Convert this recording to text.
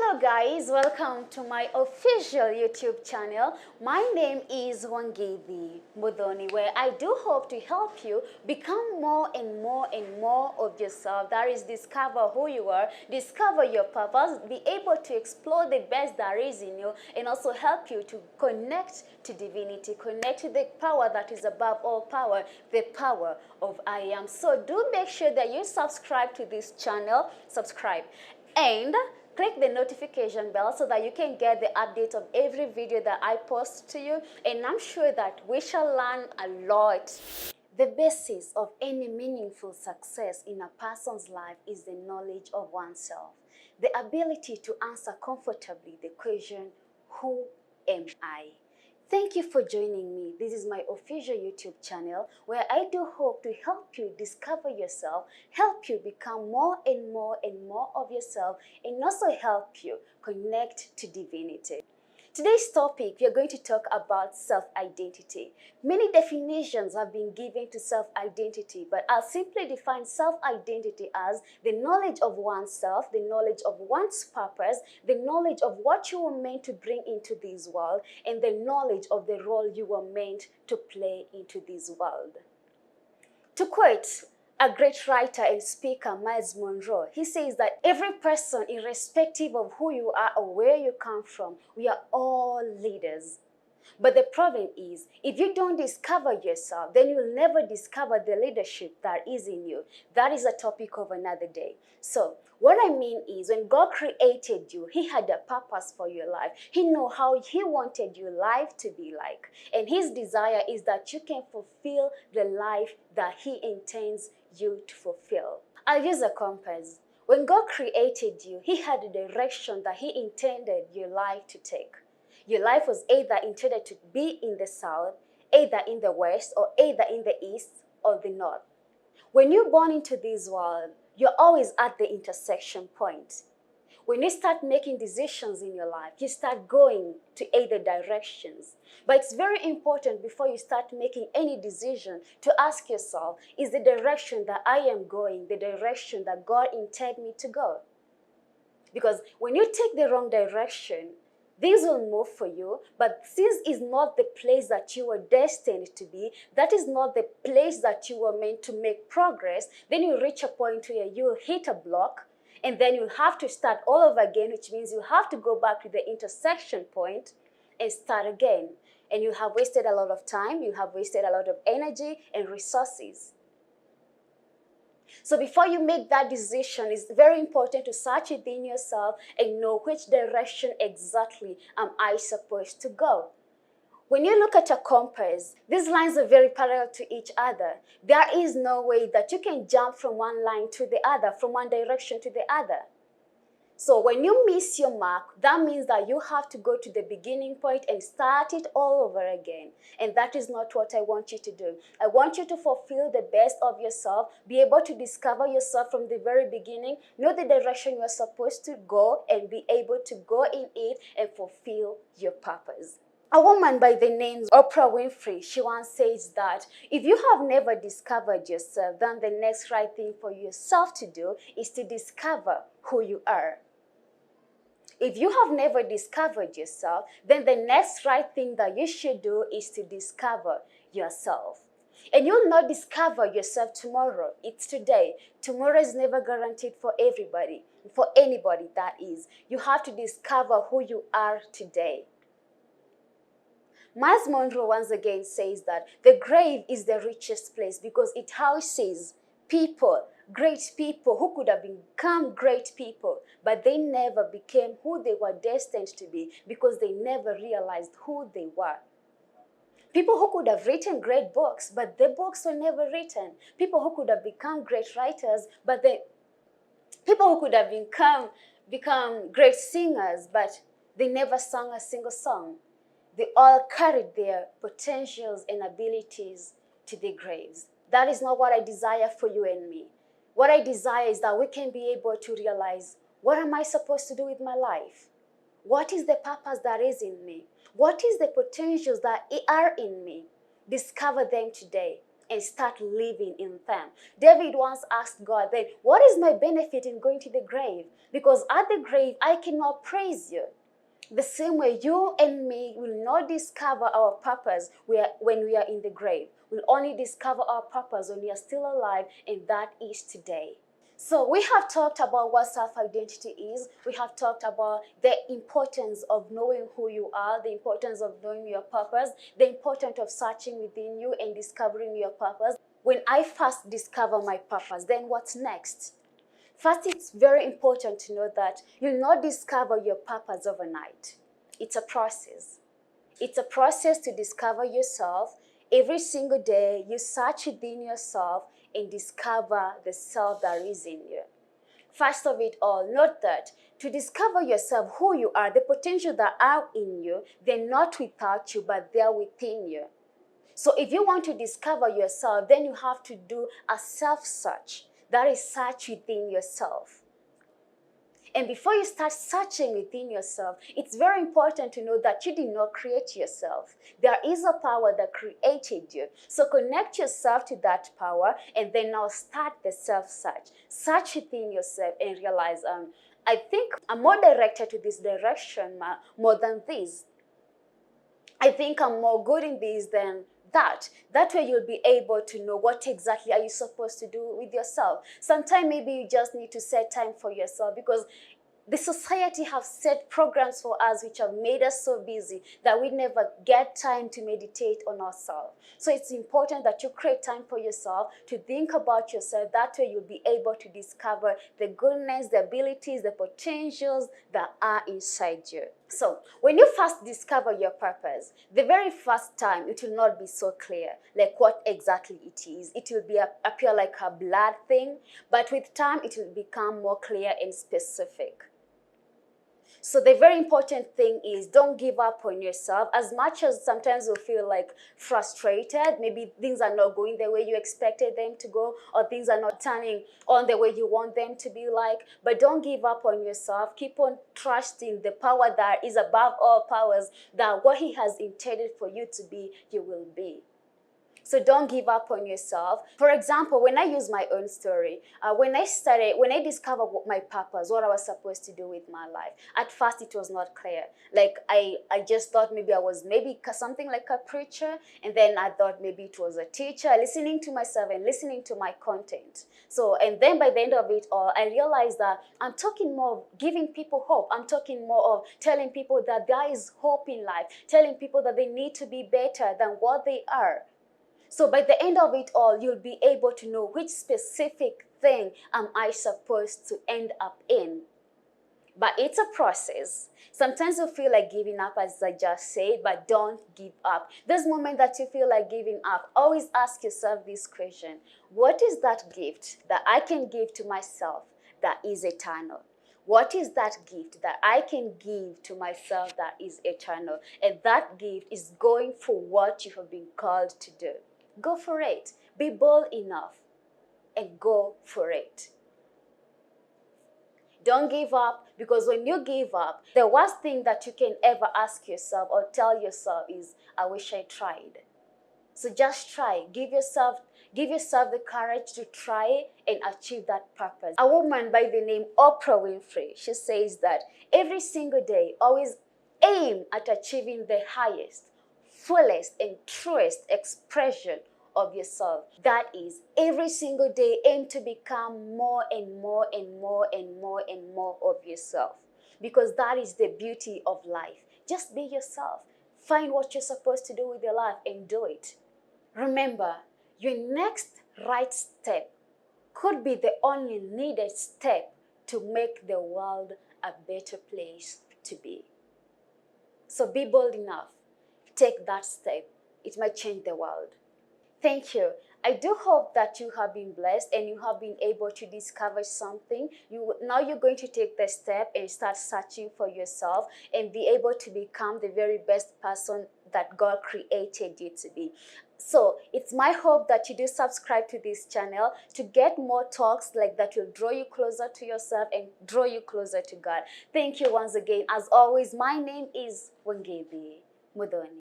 Hello guys, welcome to my official YouTube channel. My name is Wangethi Muthoni, where I do hope to help you become more and more of yourself. That is, discover who you are, discover your purpose, be able to explore the best there is in you, and also help you to connect to divinity, connect to the power that is above all power, the power of I am. So do make sure that you subscribe to this channel, and click the notification bell so that you can get the update of every video that I post to you, and I'm sure that we shall learn a lot. The basis of any meaningful success in a person's life is the knowledge of oneself, the ability to answer comfortably the question, who am I? Thank you for joining me. This is my official YouTube channel where I do hope to help you discover yourself, help you become more and more of yourself, and also help you connect to divinity. Today's topic, we are going to talk about self-identity. Many definitions have been given to self-identity, but I'll simply define self-identity as the knowledge of oneself, the knowledge of one's purpose, the knowledge of what you were meant to bring into this world, and the knowledge of the role you were meant to play into this world. To quote a great writer and speaker, Miles Monroe, he says that every person, irrespective of who you are or where you come from, we are all leaders. But the problem is, if you don't discover yourself, then you'll never discover the leadership that is in you. That is a topic of another day. So, what I mean is, when God created you, He had a purpose for your life. He knew how He wanted your life to be like. And His desire is that you can fulfill the life that He intends you to fulfill. I'll use a compass. When God created you, He had a direction that He intended your life to take. Your life was either intended to be in the south, either in the west, or either in the east or the north. When you're born into this world, you're always at the intersection point. When you start making decisions in your life, you start going to either directions. But it's very important before you start making any decision to ask yourself, is the direction that I am going the direction that God intended me to go? Because when you take the wrong direction, things will move for you, but this is not the place that you were destined to be. That is not the place that you were meant to make progress. Then you reach a point where you hit a block, and then you'll have to start all over again, which means you have to go back to the intersection point and start again. And you have wasted a lot of time, you have wasted a lot of energy and resources. So before you make that decision, it's very important to search within yourself and know which direction exactly am I supposed to go. When you look at a compass, these lines are very parallel to each other. There is no way that you can jump from one line to the other, from one direction to the other. So when you miss your mark, that means that you have to go to the beginning point and start it all over again. And that is not what I want you to do. I want you to fulfill the best of yourself, be able to discover yourself from the very beginning, know the direction you are supposed to go, and be able to go in it and fulfill your purpose. A woman by the name Oprah Winfrey, she once says that if you have never discovered yourself, then the next right thing for yourself to do is to discover who you are. If you have never discovered yourself, then the next right thing that you should do is to discover yourself. And you'll not discover yourself tomorrow. It's today. Tomorrow is never guaranteed for everybody, for anybody that is. You have to discover who you are today. Miles Monroe once again says that the grave is the richest place because it houses people, great people who could have become great people, but they never became who they were destined to be because they never realized who they were. People who could have written great books, but the books were never written. People who could have become great writers, but people who could have become great singers, but they never sang a single song. They all carried their potentials and abilities to the graves. That is not what I desire for you and me. What I desire is that we can be able to realize, what am I supposed to do with my life? What is the purpose that is in me? What is the potentials that are in me? Discover them today. and start living in them. David once asked God, then, what is my benefit in going to the grave? Because at the grave, I cannot praise you. The same way, you and me will not discover our purpose when we are in the grave. We'll only discover our purpose when we are still alive, and that is today. So we have talked about what self-identity is. We have talked about the importance of knowing who you are, the importance of knowing your purpose, the importance of searching within you and discovering your purpose. When I first discover my purpose, then what's next? First, it's very important to know that you'll not discover your purpose overnight. It's a process. It's a process to discover yourself. Every single day, you search within yourself and discover the self that is in you. First of it all, note that to discover yourself, who you are, the potential that are in you, they're not without you, but they're within you. So if you want to discover yourself, then you have to do a self-search. That is, search within yourself. And before you start searching within yourself, it's very important to know that you did not create yourself. There is a power that created you. So connect yourself to that power and then now start the self-search. Search within yourself and realize, I think I'm more directed to this direction more than this. I think I'm more good in this than that. That way you'll be able to know what exactly are you supposed to do with yourself. Sometimes maybe you just need to set time for yourself, because the society have set programs for us which have made us so busy that we never get time to meditate on ourselves. So it's important that you create time for yourself to think about yourself. That way you'll be able to discover the goodness, the abilities, the potentials that are inside you. So when you first discover your purpose, the very first time it will not be so clear, like what exactly it is. It will appear like a blurred thing, but with time it will become more clear and specific. So the very important thing is, don't give up on yourself. As much as sometimes you feel like frustrated, maybe things are not going the way you expected them to go, or things are not turning on the way you want them to be like, but don't give up on yourself. Keep on trusting the power that is above all powers, that what He has intended for you to be, you will be. So don't give up on yourself. For example, when I use my own story, when I discovered my purpose, what I was supposed to do with my life, at first it was not clear. Like I just thought maybe I was something like a preacher, and then I thought maybe it was a teacher, listening to myself and listening to my content. So, and then by the end of it all, I realized that I'm talking more of giving people hope. I'm talking more of telling people that there is hope in life, telling people that they need to be better than what they are. So by the end of it all, you'll be able to know which specific thing am I supposed to end up in. But it's a process. Sometimes you feel like giving up, as I just said, but don't give up. Those moments that you feel like giving up, always ask yourself this question: what is that gift that I can give to myself that is eternal? What is that gift that I can give to myself that is eternal? And that gift is going for what you have been called to do. Go for it. Be bold enough and go for it. Don't give up, because when you give up, the worst thing that you can ever ask yourself or tell yourself is, I wish I tried. So just try. Give yourself the courage to try and achieve that purpose. A woman by the name Oprah Winfrey, she says that every single day, always aim at achieving the highest, fullest, and truest expression of yourself. That is, every single day, aim to become more and more and more and more and more of yourself. Because that is the beauty of life. Just be yourself. Find what you're supposed to do with your life and do it. Remember, your next right step could be the only needed step to make the world a better place to be. So be bold enough. Take that step. It might change the world. Thank you. I do hope that you have been blessed and you have been able to discover something. Now you're going to take the step and start searching for yourself and be able to become the very best person that God created you to be. So it's my hope that you do subscribe to this channel to get more talks like that will draw you closer to yourself and draw you closer to God. Thank you once again. As always, my name is Wangethi Muthoni.